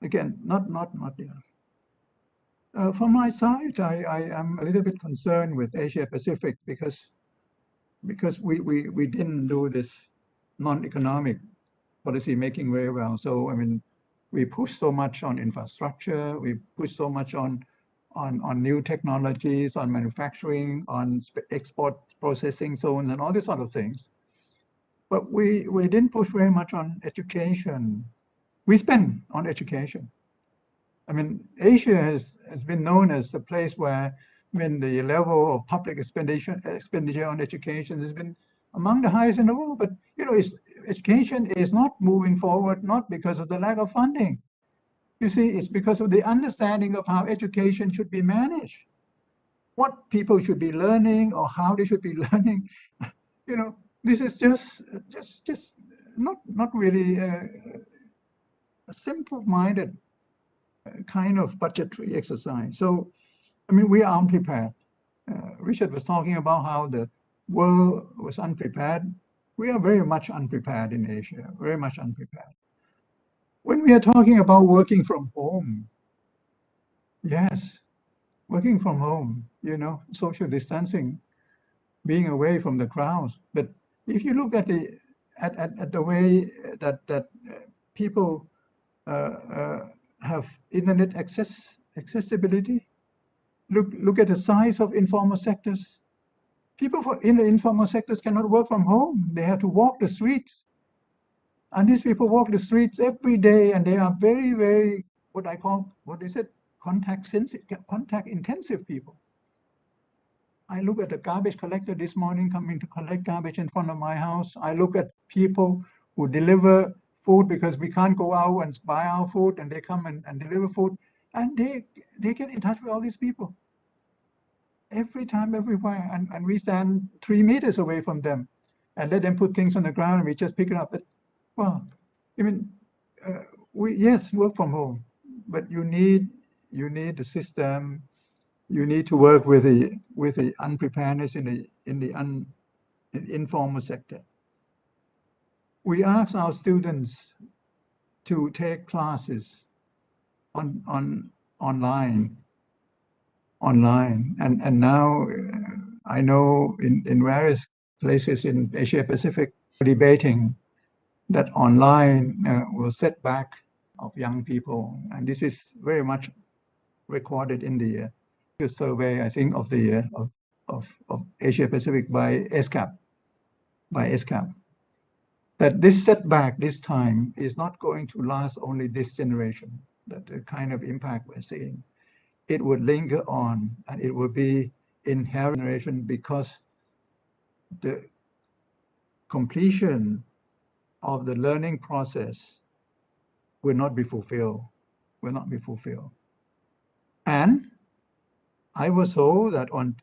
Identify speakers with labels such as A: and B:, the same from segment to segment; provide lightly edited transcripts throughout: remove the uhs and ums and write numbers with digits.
A: Again, not from my side, I am a little bit concerned with Asia Pacific because we didn't do this non-economic policy making very well. So I mean, we push so much on infrastructure, we push so much on new technologies, on manufacturing, on export processing zones, and all these sort of things. But we didn't push very much on education. We spend on education. I mean, Asia has been known as a place where, I mean, the level of public expenditure on education has been among the highest in the world. But you know, education is not moving forward, not because of the lack of funding. You see, it's because of the understanding of how education should be managed, what people should be learning, or how they should be learning. You know, this is just not really a simple-minded kind of budgetary exercise. So, I mean, we are unprepared. Richard was talking about how the world was unprepared. We are very much unprepared in Asia, very much unprepared. When we are talking about working from home, yes, working from home, you know, social distancing, being away from the crowds. But if you look at the way that people have internet accessibility, look at the size of informal sectors. People in the informal sectors cannot work from home. They have to walk the streets. And these people walk the streets every day, and they are very, very, what I call, what is it? Contact intensive people. I look at the garbage collector this morning coming to collect garbage in front of my house. I look at people who deliver food because we can't go out and buy our food, and they come and deliver food. And they get in touch with all these people every time, everywhere. And we stand 3 meters away from them and let them put things on the ground, and we just pick it up. But, well, I mean, yes, work from home, but you need the system. You need to work with the unpreparedness in the informal sector. We ask our students to take classes online, and now I know in various places in Asia Pacific debating that online will set back of young people, and this is very much recorded in the survey, I think, of the of Asia Pacific by ESCAP, that this setback this time is not going to last only this generation. That the kind of impact we're seeing, it would linger on, and it will be inherent generation, because the completion of the learning process will not be fulfilled. And I was told that on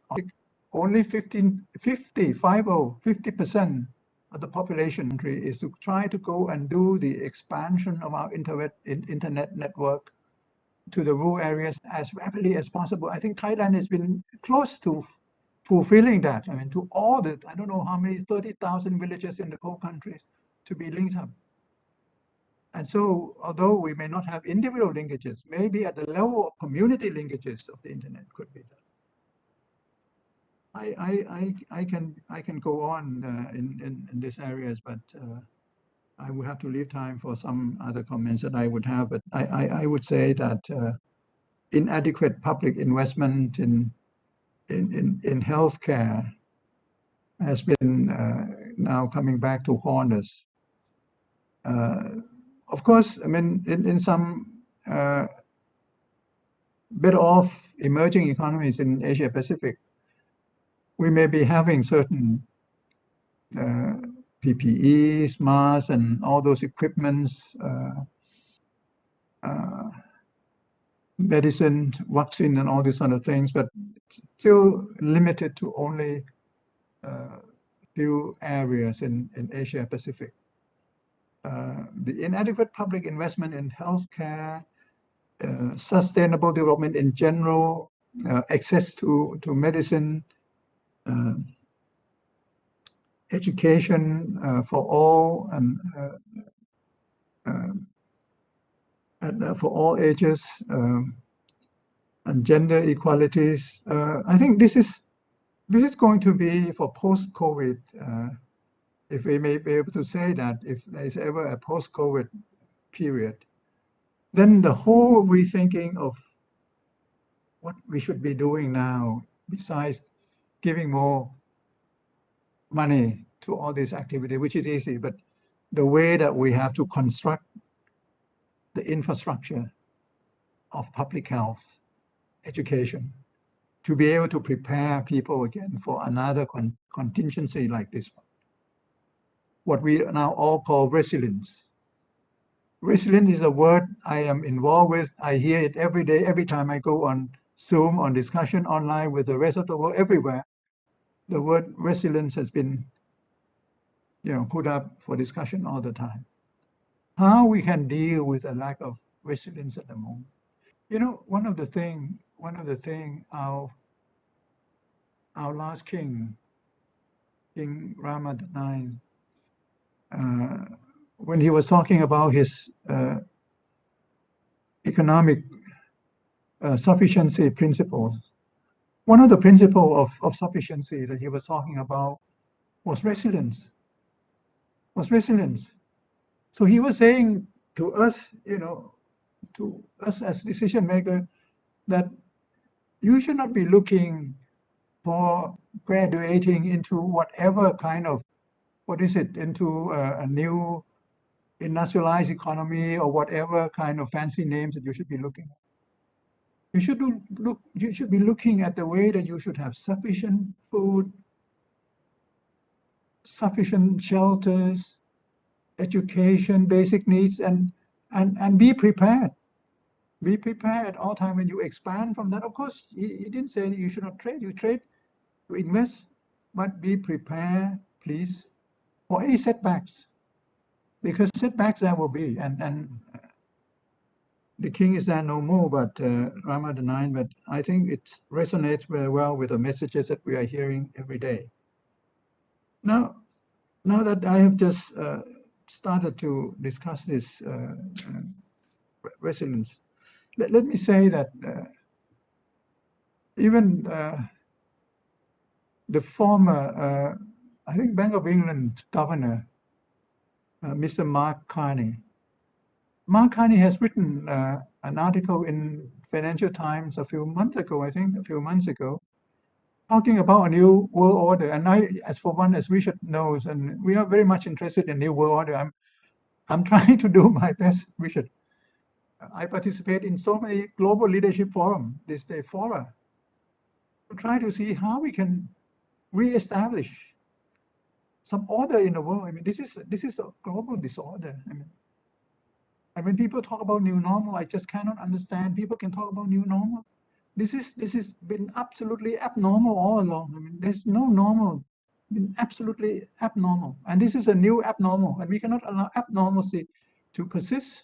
A: only 50% of the population country is to try to go and do the expansion of our internet network to the rural areas as rapidly as possible. I think Thailand has been close to fulfilling that. I mean, to all the, I don't know how many, 30,000 villages in the whole countries to be linked up. And so, although we may not have individual linkages, maybe at the level of community linkages of the internet could be done. I can go on in these areas, but I will have to leave time for some other comments that I would have. But I would say that inadequate public investment in healthcare has been now coming back to haunt us. Of course, I mean, in some better off emerging economies in Asia Pacific, we may be having certain PPEs, masks, and all those equipments, medicine, vaccine, and all these other things, but it's still limited to only a few areas in Asia Pacific. The inadequate public investment in healthcare, sustainable development in general, access to medicine, education for all, and and for all ages, and gender equalities. I think this is going to be for post-COVID, if we may be able to say that, if there is ever a post-COVID period, then the whole rethinking of what we should be doing now, besides giving more money to all this activity, which is easy, but the way that we have to construct the infrastructure of public health, education, to be able to prepare people again for another contingency like this one. What we now all call resilience. Resilience is a word I am involved with. I hear it every day, every time I go on Zoom, on discussion online with the rest of the world, everywhere. The word resilience has been, put up for discussion all the time. How we can deal with a lack of resilience at the moment. One of the thing our last king, King Rama IX, when he was talking about his economic sufficiency principles, one of the principles of sufficiency that he was talking about was resilience. So he was saying to us, to us as decision makers, that you should not be looking for graduating into whatever kind of, into a new industrialized economy or whatever kind of fancy names that you should be looking at. You should be looking at the way that you should have sufficient food, sufficient shelters, education, basic needs, and be prepared. Be prepared at all time when you expand from that. Of course, he didn't say you should not trade. You trade, you invest, but be prepared, please, for any setbacks, because setbacks there will be. And the king is there no more, but Rama IX. But I think it resonates very well with the messages that we are hearing every day. Now that I have just started to discuss this resilience, let me say that even the former, I think, Bank of England governor, Mr. Mark Carney. Mark Carney has written an article in Financial Times a few months ago, talking about a new world order. And I, as Richard knows, and we are very much interested in new world order. I'm trying to do my best, Richard. I participate in so many global leadership forums, fora, to try to see how we can re-establish some order in the world. I mean, this is a global disorder. And when people talk about new normal, I just cannot understand. People can talk about new normal. This has been absolutely abnormal all along. I mean, there's no normal, been absolutely abnormal. And this is a new abnormal, and we cannot allow abnormalcy to persist.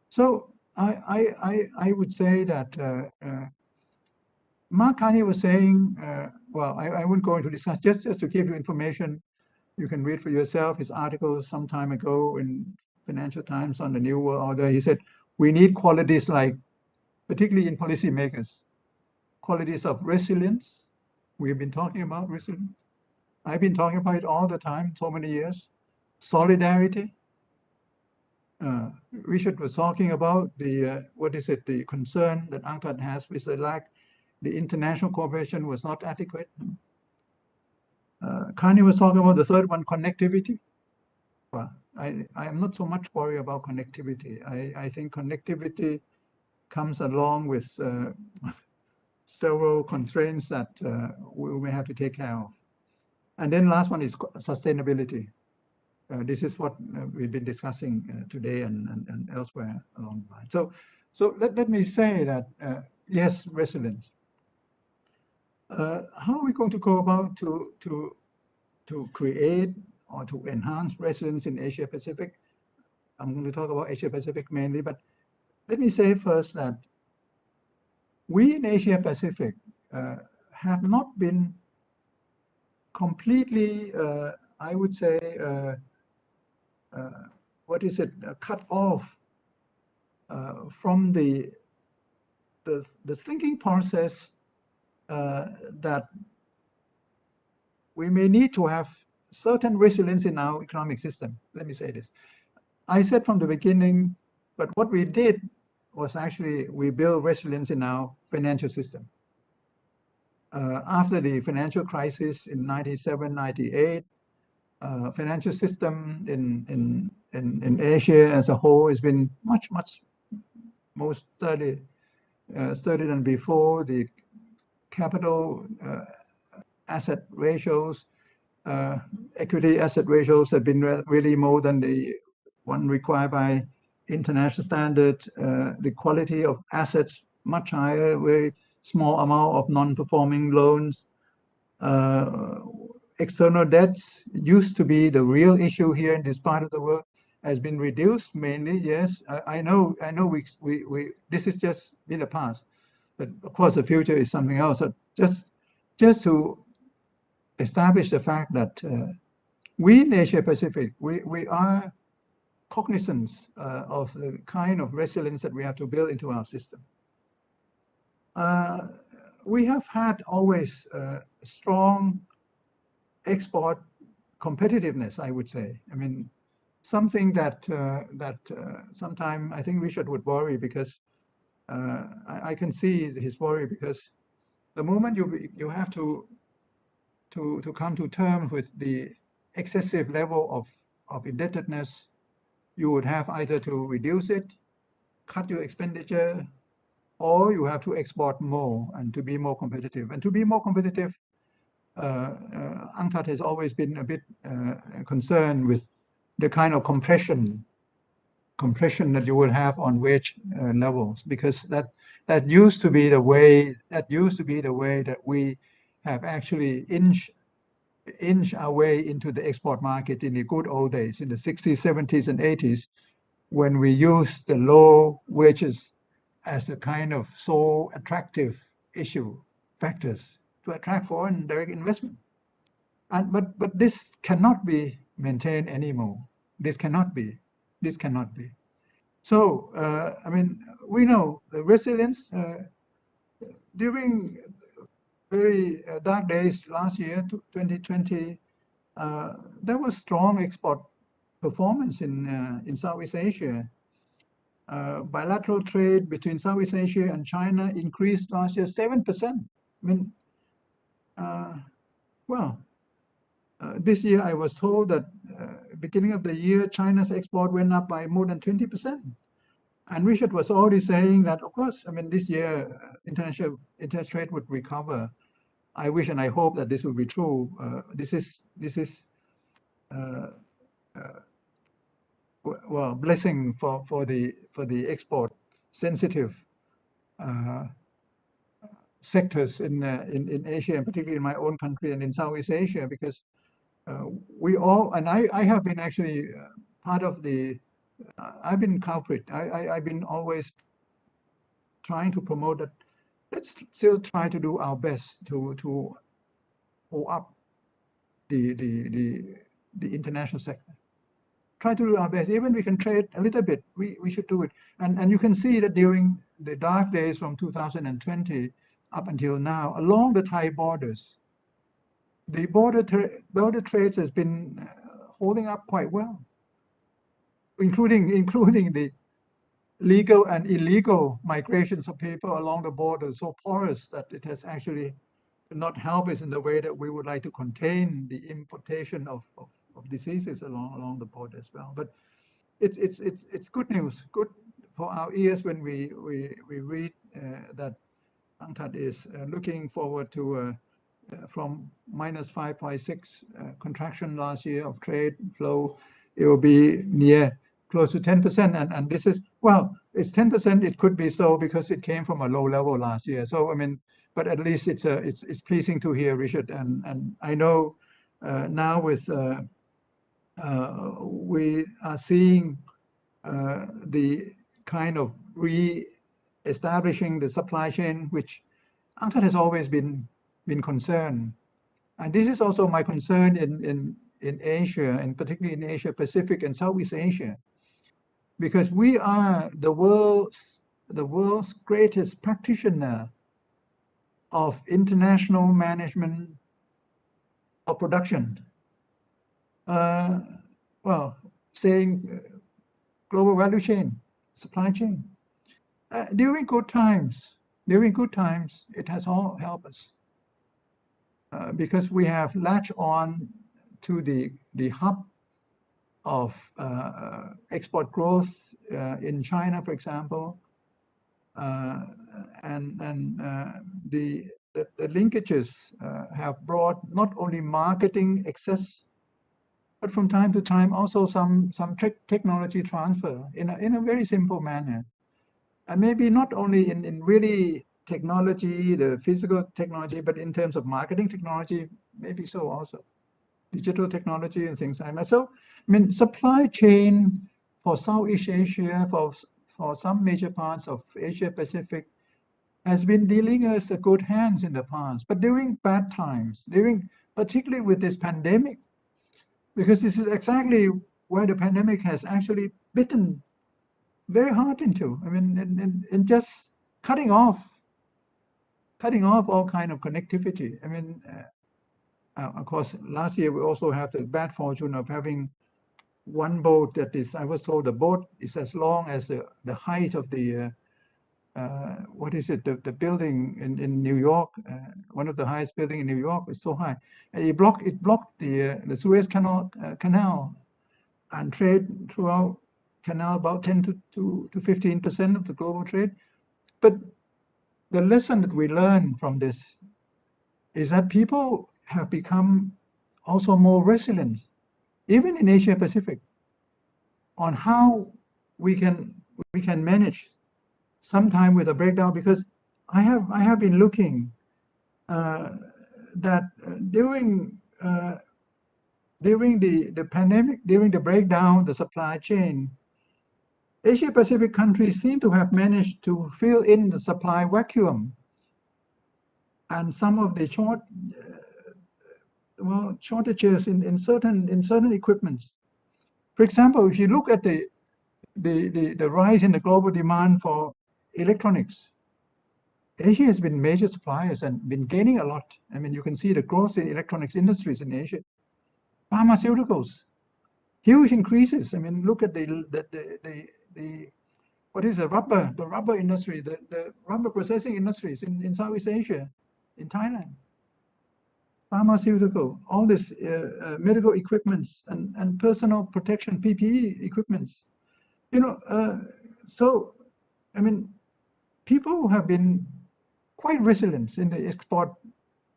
A: So I would say that Mark Carney was saying, well, I wouldn't go into discuss, just to give you information. You can read for yourself his article some time ago in Financial Times on the New World Order. He said, we need qualities like, particularly in policymakers, qualities of resilience. We've been talking about resilience. I've been talking about it all the time, so many years. Solidarity. Richard was talking about the, the concern that UNCTAD has with the international cooperation was not adequate. Carney was talking about the third one, connectivity. Well, I am not so much worried about connectivity. I think connectivity comes along with several constraints that we may have to take care of. And then last one is sustainability. This is what we've been discussing today and elsewhere along the line. So let me say that, yes, resilience. How are we going to go about to create or to enhance resilience in Asia Pacific? I'm going to talk about Asia Pacific mainly, but let me say first that we in Asia Pacific have not been completely, I would say, cut off from the thinking process that we may need to have certain resilience in our economic system. Let me say this. I said from the beginning, but what we did was actually we built resilience in our financial system. After the financial crisis in 97, 98, financial system in Asia as a whole has been much more sturdy than before. The capital asset ratios, equity asset ratios have been really more than the one required by international standard. The quality of assets much higher, very small amount of non-performing loans. External debts used to be the real issue here in this part of the world, has been reduced mainly. Yes, I know we this is just in the past, but of course the future is something else. So just to establish the fact that we in Asia Pacific, we are cognizant of the kind of resilience that we have to build into our system. We have had always strong export competitiveness, I would say. I mean, something that sometimes I think Richard would worry, because I can see his worry, because the moment you have to come to terms with the excessive level of indebtedness, you would have either to reduce it, cut your expenditure, or you have to export more and to be more competitive. And to be more competitive, UNCTAD has always been a bit concerned with the kind of compression that you would have on wage levels, because that used to be the way that we have actually inch our way into the export market in the good old days, in the 60s, 70s, and 80s, when we used the low wages as a kind of so attractive factors to attract foreign direct investment. And but this cannot be maintained anymore. This cannot be. So I mean, we know the resilience during very dark days last year, 2020. There was strong export performance in Southeast Asia. Bilateral trade between Southeast Asia and China increased last year 7%. I mean, this year I was told that beginning of the year, China's export went up by more than 20%. And Richard was already saying that, of course, I mean, this year international trade would recover. I wish and I hope that this will be true. This is well, blessing for the export sensitive sectors in Asia, and particularly in my own country and in Southeast Asia, because we all, and I have been actually part of the, I've been culprit. I've been always trying to promote that. Let's still try to do our best to hold up the international sector. Try to do our best. Even we can trade a little bit, we should do it. And you can see that during the dark days from 2020 up until now, along the Thai borders, the border trades has been holding up quite well, including the legal and illegal migrations of people along the border, so porous that it has actually not helped us in the way that we would like to contain the importation of diseases along the border as well. But it's good news, good for our ears when we read that UNCTAD is looking forward to from minus 5.6 contraction last year of trade flow. It will be near close to 10%, and this is, well, it's 10%. It could be so because it came from a low level last year. So I mean, but at least it's pleasing to hear, Richard, and I know now with we are seeing the kind of re-establishing the supply chain, which UNCTAD has always been concerned, and this is also my concern in Asia, and particularly in Asia Pacific and Southeast Asia. because we are the world's greatest practitioner of international management of production. Well, saying global value chain, supply chain. During good times, it has all helped us because we have latched on to the hub of export growth in China, for example, and the linkages have brought not only marketing access, but from time to time also some technology transfer in a very simple manner, and maybe not only in really technology, the physical technology, but in terms of marketing technology, maybe so also, digital technology and things like that. So, I mean, supply chain for Southeast Asia, for some major parts of Asia Pacific, has been dealing us a good hands in the past. But during bad times, particularly with this pandemic, because this is exactly where the pandemic has actually bitten very hard into. I mean, in just cutting off all kind of connectivity. I mean, of course, last year we also have the bad fortune of having one boat that is, I was told the boat is as long as the height of the, what is it, the building in New York, one of the highest building in New York is so high. And it blocked the Suez Canal, and trade throughout canal about 10 to 15% of the global trade. But the lesson that we learn from this is that people have become also more resilient, even in Asia Pacific, on how we can manage sometime with a breakdown. Because I have been looking that during the pandemic, during the breakdown, the supply chain, Asia Pacific countries seem to have managed to fill in the supply vacuum, and some of the shortages in certain equipments. For example, if you look at the rise in the global demand for electronics, Asia has been major suppliers and been gaining a lot. I mean, you can see the growth in electronics industries in Asia. Pharmaceuticals, huge increases. I mean, look at the what is the rubber industry, the rubber processing industries in Southeast Asia, in Thailand. Pharmaceutical, all this medical equipments and personal protection PPE equipments. You know, so I mean, people have been quite resilient in the export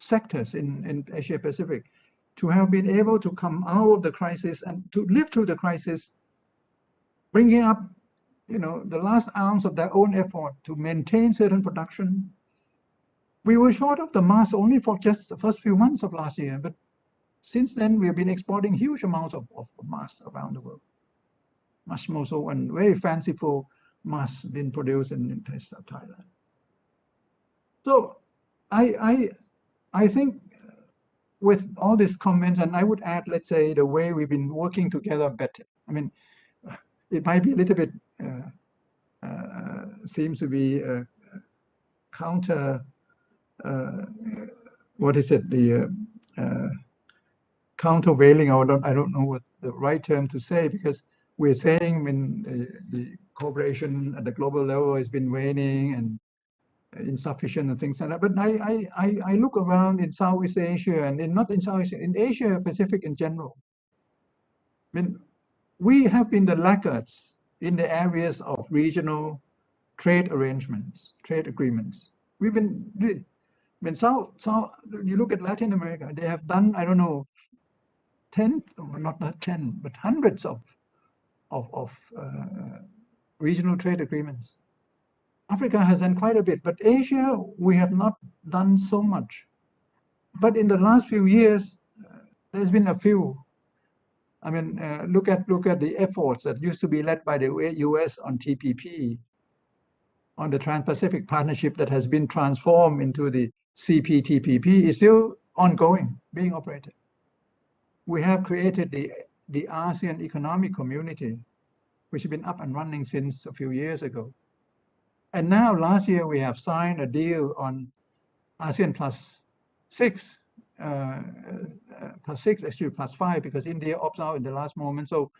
A: sectors in Asia Pacific to have been able to come out of the crisis and to live through the crisis, bringing up, you know, the last ounce of their own effort to maintain certain production. We were short of the mask only for just the first few months of last year, but since then we have been exporting huge amounts of masks around the world. Much more so, and very fanciful masks being produced in Thailand. So I think with all these comments, and I would add, let's say, the way we've been working together better. I mean, it might be a little bit, seems to be counter, what is it, the countervailing, or I don't know what the right term to say, because we're saying when the cooperation at the global level has been waning and insufficient and things like that. But I look around in Southeast Asia, and not in Southeast Asia, in Asia Pacific in general. I mean, we have been the laggards in the areas of regional trade arrangements, trade agreements. We've been, I mean, you look at Latin America, they have done, I don't know, 10, not 10, but hundreds of regional trade agreements. Africa has done quite a bit, but Asia, we have not done so much. But in the last few years, there's been a few. I mean, look at the efforts that used to be led by the US on TPP, on the Trans-Pacific Partnership that has been transformed into the CPTPP, is still ongoing, being operated. We have created the ASEAN Economic Community, which has been up and running since a few years ago. And now last year we have signed a deal on ASEAN plus 6, actually plus 5, because India opts out in the last moment. So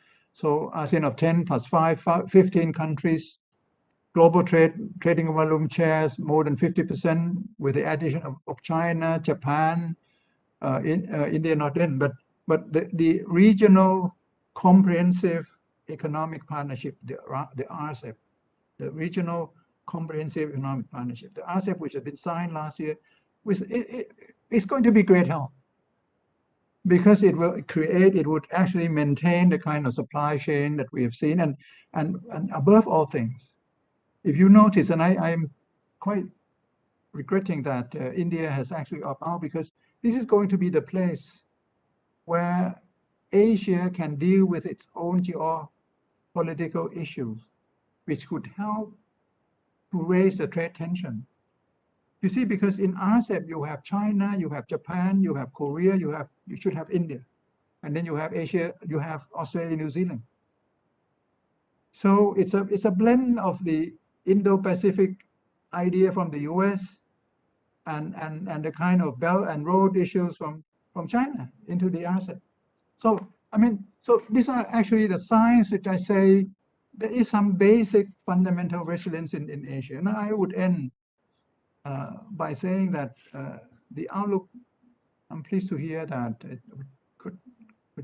A: ASEAN of 10 plus 5, 15 countries. Global trading volume shares more than 50%, with the addition of China, Japan, India not in, but the regional comprehensive economic partnership, the RCEP, the regional comprehensive economic partnership, the RCEP, which has been signed last year, it's going to be great help, because it would actually maintain the kind of supply chain that we have seen, and above all things, if you notice, and I'm quite regretting that India has actually opted out, because this is going to be the place where Asia can deal with its own geopolitical issues, which could help to raise the trade tension. You see, because in RCEP you have China, you have Japan, you have Korea, you should have India, and then you have Asia, you have Australia, New Zealand. So it's a blend of the Indo-Pacific idea from the US and the kind of Belt and Road issues from China into the RCEP. So so these are actually the signs that I say there is some basic fundamental resilience in Asia. And I would end by saying that the outlook, I'm pleased to hear that it could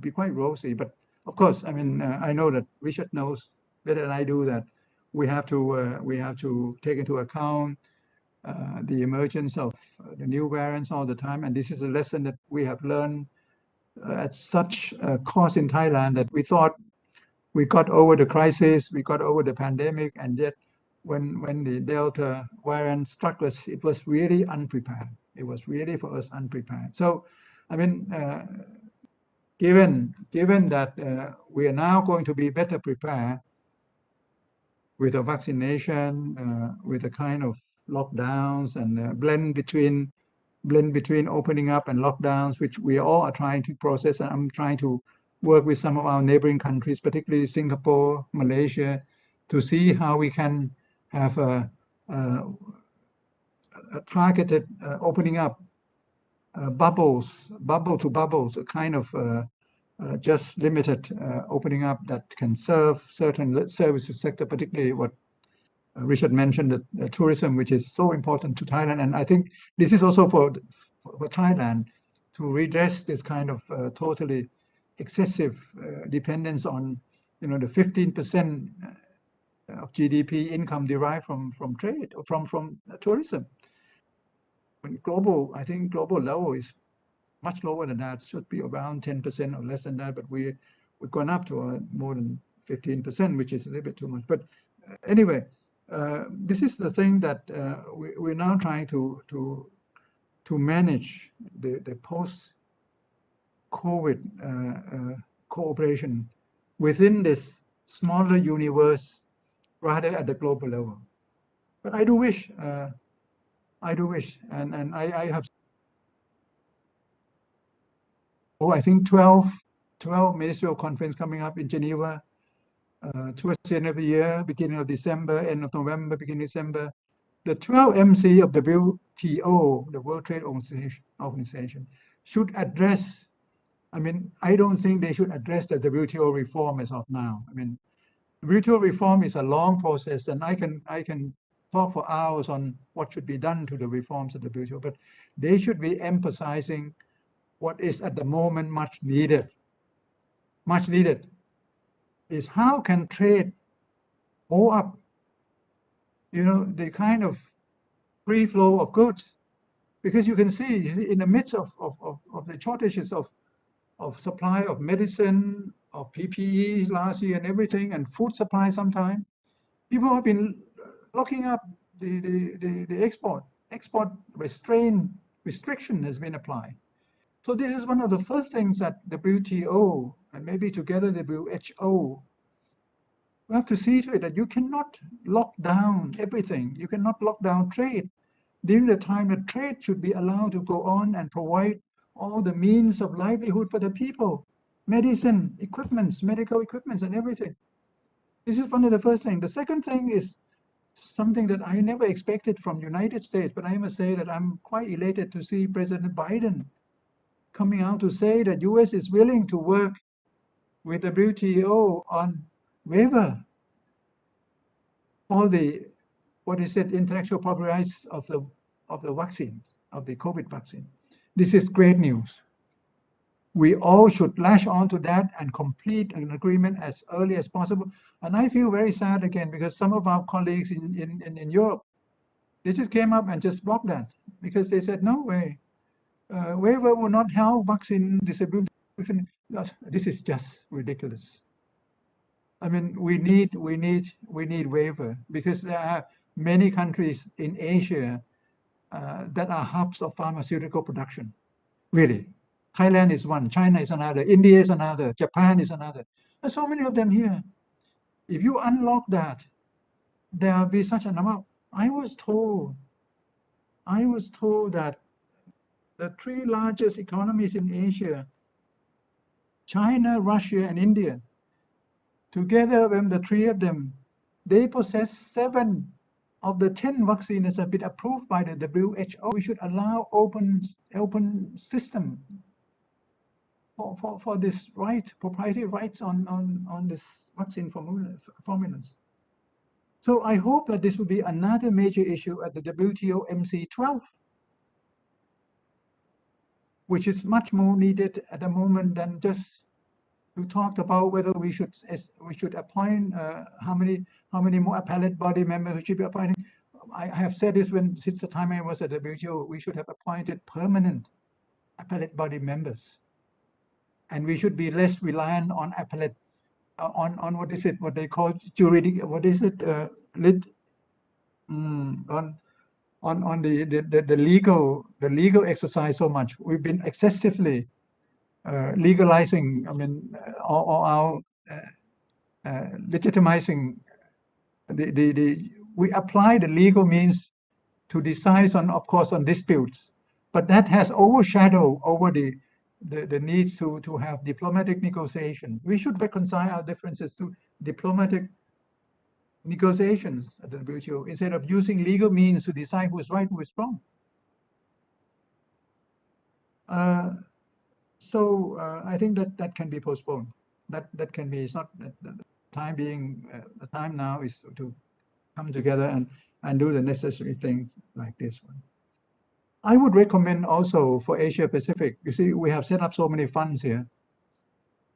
A: be quite rosy. But of course, I know that Richard knows better than I do that we have to take into account the emergence of the new variants all the time. And this is a lesson that we have learned at such a cost in Thailand, that we thought we got over the crisis, we got over the pandemic, and yet when the Delta variant struck us, it was really unprepared. It was really for us unprepared. So, given that we are now going to be better prepared with a vaccination, with a kind of lockdowns and blend between opening up and lockdowns, which we all are trying to process. And I'm trying to work with some of our neighboring countries, particularly Singapore, Malaysia, to see how we can have a targeted opening up, bubble to bubbles, a kind of just limited opening up that can serve certain services sector, particularly what Richard mentioned, the tourism, which is so important to Thailand. And I think this is also for Thailand to redress this kind of totally excessive dependence on, the 15% of GDP income derived from trade or from tourism. When I think global level is much lower than that, should be around 10% or less than that, but we've gone up to more than 15%, which is a little bit too much. But anyway, this is the thing that we're now trying to manage the post-COVID cooperation within this smaller universe rather at the global level. But I do wish, and I have, I think 12 ministerial conference coming up in Geneva towards the end of the year, beginning of December, end of November, beginning of December. The 12 MC of the WTO, the World Trade Organization, should address, I don't think they should address the WTO reform as of now. WTO reform is a long process, and I can talk for hours on what should be done to the reforms of the WTO, but they should be emphasizing what is at the moment much needed is how can trade go up, the kind of free flow of goods, because you can see in the midst of the shortages of supply of medicine, of PPE last year and everything, and food supply sometime, people have been locking up the export restriction has been applied. So this is one of the first things that the WTO and maybe together the WHO, we have to see to it that you cannot lock down everything. You cannot lock down trade. During the time that trade should be allowed to go on and provide all the means of livelihood for the people, medicine, equipments, medical equipments and everything. This is one of the first things. The second thing is something that I never expected from United States, but I must say that I'm quite elated to see President Biden coming out to say that US is willing to work with the WTO on waiver for the, what is it, intellectual property rights of the vaccine, of the COVID vaccine. This is great news. We all should lash onto that and complete an agreement as early as possible. And I feel very sad again because some of our colleagues in Europe, they just came up and just blocked that because they said, no way, waiver will not help vaccine distribution. This is just ridiculous. I mean, we need waiver because there are many countries in Asia that are hubs of pharmaceutical production. Really, Thailand is one, China is another, India is another, Japan is another. There's so many of them here. If you unlock that, there will be such an amount. I was told that the three largest economies in Asia, China, Russia, and India, together when the three of them, they possess 7 of the 10 vaccines that have been approved by the WHO. We should allow open system for this right, proprietary rights on this vaccine formulas. So I hope that this will be another major issue at the WTO MC12, which is much more needed at the moment than just to talk about whether we should appoint how many more appellate body members we should be appointing. I have said this since the time I was at the WTO, we should have appointed permanent appellate body members, and we should be less reliant on appellate on what they call juridic, on the legal exercise so much. We've been excessively legalizing, I mean, or legitimizing we apply the legal means to decide on, of course, on disputes, but that has overshadowed over the needs to have diplomatic negotiation. We should reconcile our differences to diplomatic negotiations at the WTO instead of using legal means to decide who is right, who is wrong. So I think that can be postponed. That can be. It's not the time being. The time now is to come together and do the necessary things like this one. I would recommend also for Asia Pacific. You see, we have set up so many funds here,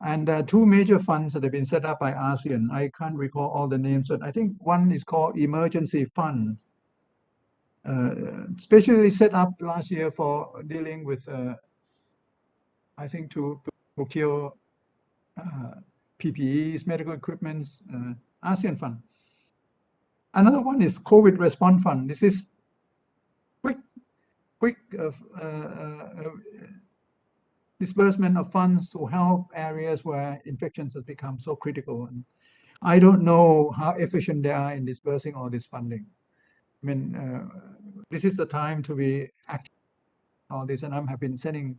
A: and there are 2 major funds that have been set up by ASEAN. I can't recall all the names, but I think one is called Emergency Fund, specially set up last year for dealing with, I think, to procure PPEs, medical equipments, ASEAN Fund. Another one is COVID Response Fund. This is quick disbursement of funds to help areas where infections have become so critical. And I don't know how efficient they are in dispersing all this funding. I mean, this is the time to be active on this, and I have been sending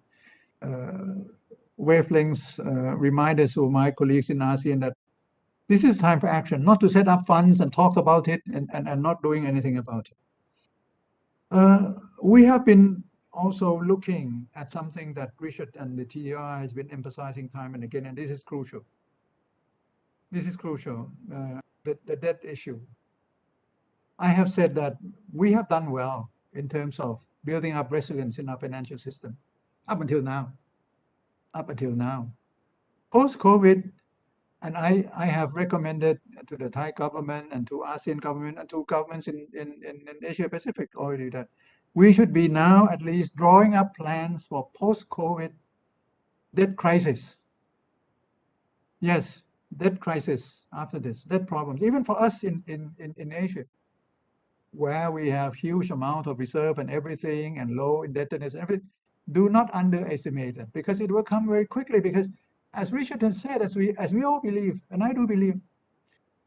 A: wavelengths, reminders to my colleagues in ASEAN that this is time for action, not to set up funds and talk about it and not doing anything about it. We have been also looking at something that Richard and the TER has been emphasizing time and again, and this is crucial. This is crucial, the debt issue. I have said that we have done well in terms of building up resilience in our financial system up until now. Post-COVID, and I have recommended to the Thai government and to ASEAN government and to governments in Asia Pacific already that we should be now at least drawing up plans for post-COVID debt crisis. Yes, debt crisis after this, debt problems, even for us in Asia, where we have huge amount of reserve and everything and low indebtedness and everything. Do not underestimate it because it will come very quickly. Because as Richard has said, as we all believe, and I do believe,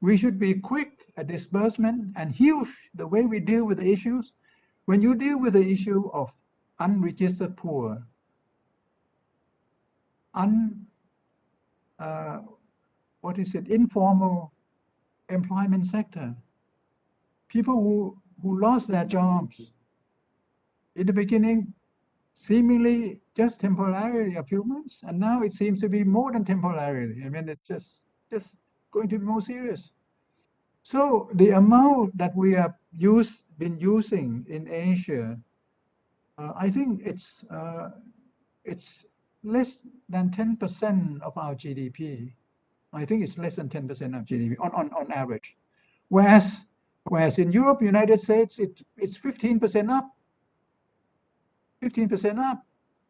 A: we should be quick at disbursement and huge the way we deal with the issues. When you deal with the issue of unregistered poor, informal employment sector. People who lost their jobs in the beginning, seemingly just temporarily, a few months, and now it seems to be more than temporarily. I mean, it's just going to be more serious. So the amount that we have been using in Asia, I think it's less than 10% of our GDP. I think it's less than 10% of GDP on average. Whereas in Europe, United States, it's 15% up. 15% up.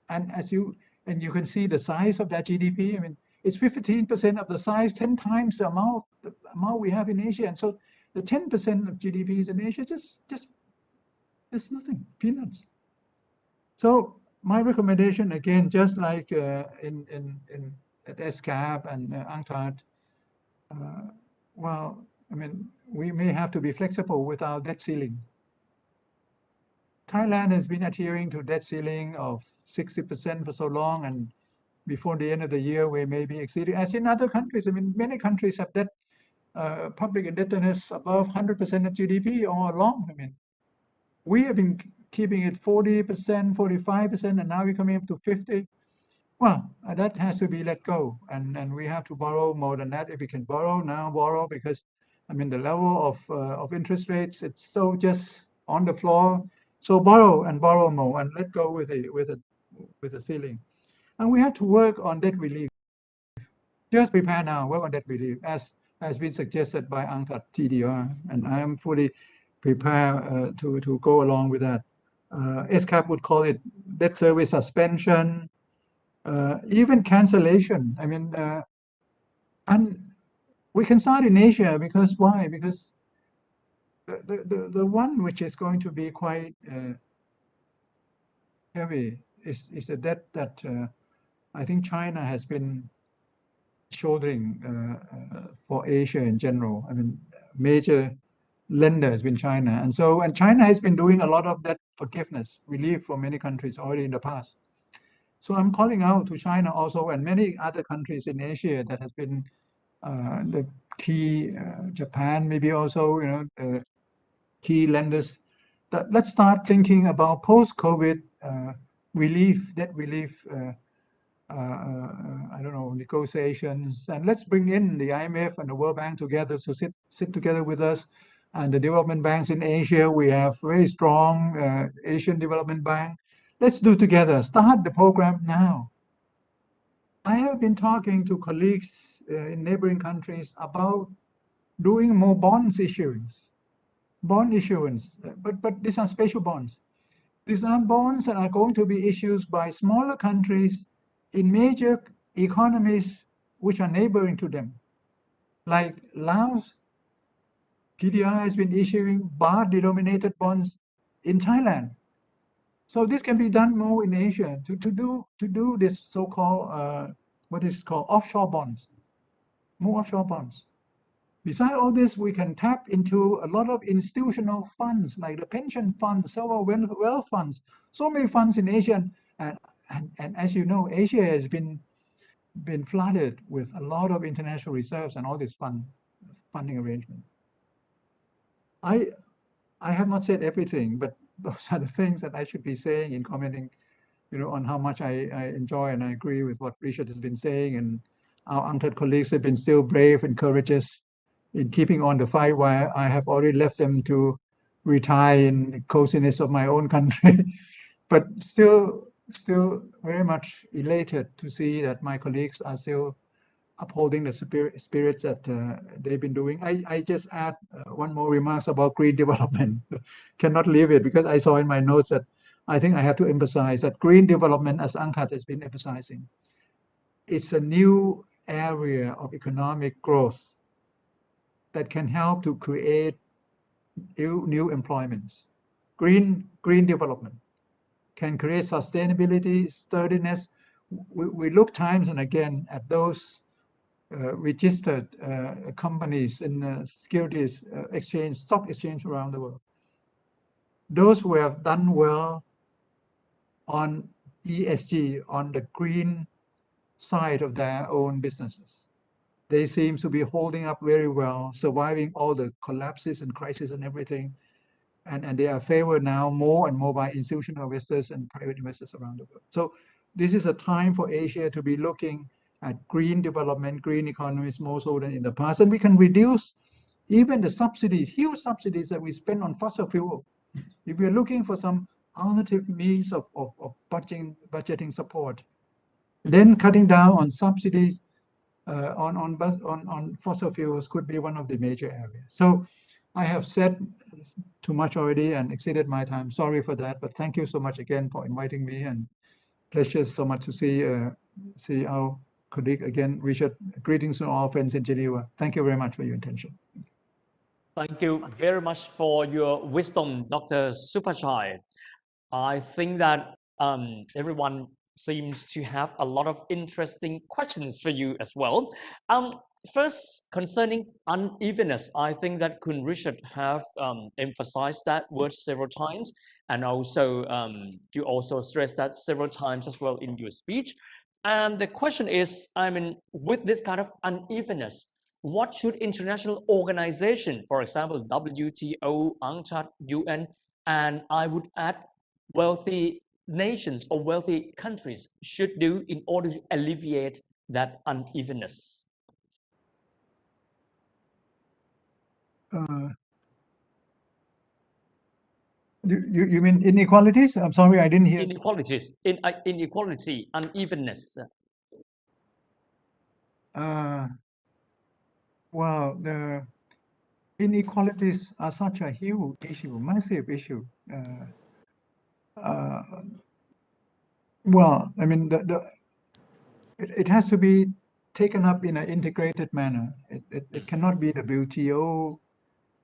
A: And you can see the size of that GDP. I mean, it's 15% of the size, 10 times the amount we have in Asia. And so the 10% of GDP in Asia just nothing, peanuts. So my recommendation, again, just like at ESCAP and UNCTAD, well, I mean, we may have to be flexible with our debt ceiling. Thailand has been adhering to debt ceiling of 60% for so long, and before the end of the year, we may be exceeding, as in other countries. I mean, many countries have debt, public indebtedness above 100% of GDP all along. I mean, we have been keeping it 40%, 45%, and now we're coming up to 50. Well, that has to be let go, and we have to borrow more than that. If we can borrow, because I mean the level of interest rates, it's so just on the floor. So borrow more, and let go with the ceiling. And we have to work on debt relief. Just prepare now, work on debt relief, as has been suggested by UNCTAD TDR, and I am fully prepared to go along with that. ESCAP would call it debt service suspension, even cancellation. I mean, and we can start in Asia, because why? Because the one which is going to be quite heavy is a debt that I think China has been shouldering for Asia in general. I mean, major lender has been China, and China has been doing a lot of debt forgiveness relief for many countries already in the past. So I'm calling out to China also, and many other countries in Asia that has been the key, Japan maybe also, the key lenders, that let's start thinking about post-COVID relief, debt relief, I don't know, negotiations, and let's bring in the IMF and the World Bank together to sit together with us, and the development banks in Asia. We have very strong Asian Development Bank. Let's do together. Start the program now. I have been talking to colleagues in neighboring countries about doing more bond issuance, but these are special bonds. These are bonds that are going to be issued by smaller countries in major economies which are neighboring to them, like Laos. PDR has been issuing baht-denominated bonds in Thailand. So this can be done more in Asia to do this so-called what is called offshore bonds, more offshore bonds. Besides all this, we can tap into a lot of institutional funds like the pension funds, sovereign wealth funds, so many funds in Asia, and as you know, Asia has been flooded with a lot of international reserves and all this funding arrangement. I have not said everything, but those are the things that I should be saying in commenting, on how much I enjoy and I agree with what Richard has been saying, and our UNCTAD colleagues have been still brave and courageous in keeping on the fight, while I have already left them to retire in the coziness of my own country. But still very much elated to see that my colleagues are still upholding the spirits that they've been doing. I just add one more remarks about green development. Cannot leave it, because I saw in my notes that I think I have to emphasize that green development, as UNCTAD has been emphasizing, it's a new area of economic growth that can help to create new employments. Green development can create sustainability, sturdiness. We look times and again at those registered companies in the securities exchange, stock exchange around the world. Those who have done well on ESG, on the green side of their own businesses, They seem to be holding up very well, surviving all the collapses and crises and everything. And they are favored now more and more by institutional investors and private investors around the world. So this is a time for Asia to be looking at green development, green economies more so than in the past. And we can reduce even the subsidies, huge subsidies that we spend on fossil fuel. If we're looking for some alternative means of budgeting support, then cutting down on subsidies on fossil fuels could be one of the major areas. So I have said too much already and exceeded my time. Sorry for that, but thank you so much again for inviting me, and pleasure so much to see our colleague again, Richard. Greetings to all friends in Geneva. Thank you very much for your attention.
B: Thank you very much for your wisdom, Dr. Supachai. I think that everyone seems to have a lot of interesting questions for you as well. First, concerning unevenness, I think that Khun Richard have emphasized that word several times, and also you also stressed that several times as well in your speech. And the question is, I mean, with this kind of unevenness, what should international organizations, for example, WTO, UNCTAD, UN, and I would add wealthy nations or wealthy countries should do in order to alleviate that unevenness?
A: You mean inequalities? I'm sorry, I didn't hear.
B: Inequalities, inequality, unevenness.
A: Well, the inequalities are such a huge issue, massive issue. Well, I mean, it has to be taken up in an integrated manner. It cannot be the WTO,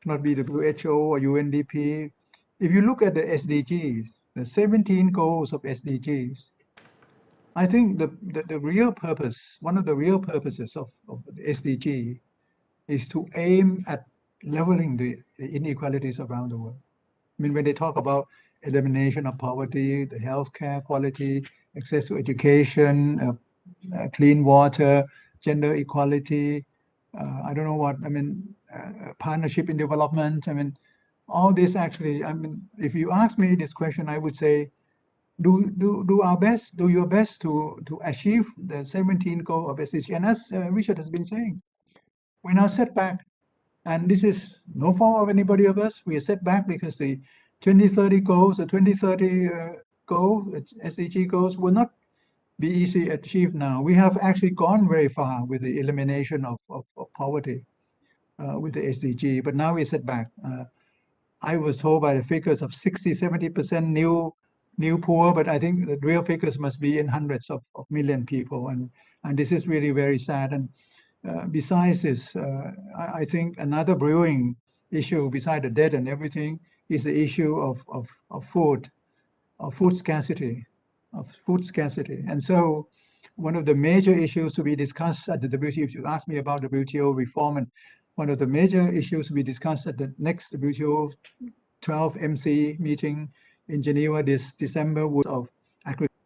A: cannot be the WHO or UNDP. If you look at the SDGs, the 17 goals of SDGs, I think the real purpose, one of the real purposes of the SDG is to aim at leveling the inequalities around the world. I mean, when they talk about elimination of poverty, the healthcare quality, access to education, clean water, gender equality, I don't know what, I mean, partnership in development. I mean, all this actually, I mean, if you ask me this question, I would say, do our best, do your best to achieve the 17 goal of SDG. And as Richard has been saying, we're now set back. And this is no fault of anybody of us. We are set back because the 2030 goals, the 2030 goal, SDG goals, will not be easily achieved now. We have actually gone very far with the elimination of poverty with the SDG, but now we're set back. I was told by the figures of 60-70% new poor, but I think the real figures must be in hundreds of million people, and this is really very sad. And besides this, I think another brewing issue beside the debt and everything is the issue of food scarcity, And so one of the major issues to be discussed at the WTO, if you ask me about the WTO reform, and one of the major issues to be discussed at the next WTO 12 MC meeting in Geneva this December was of agriculture.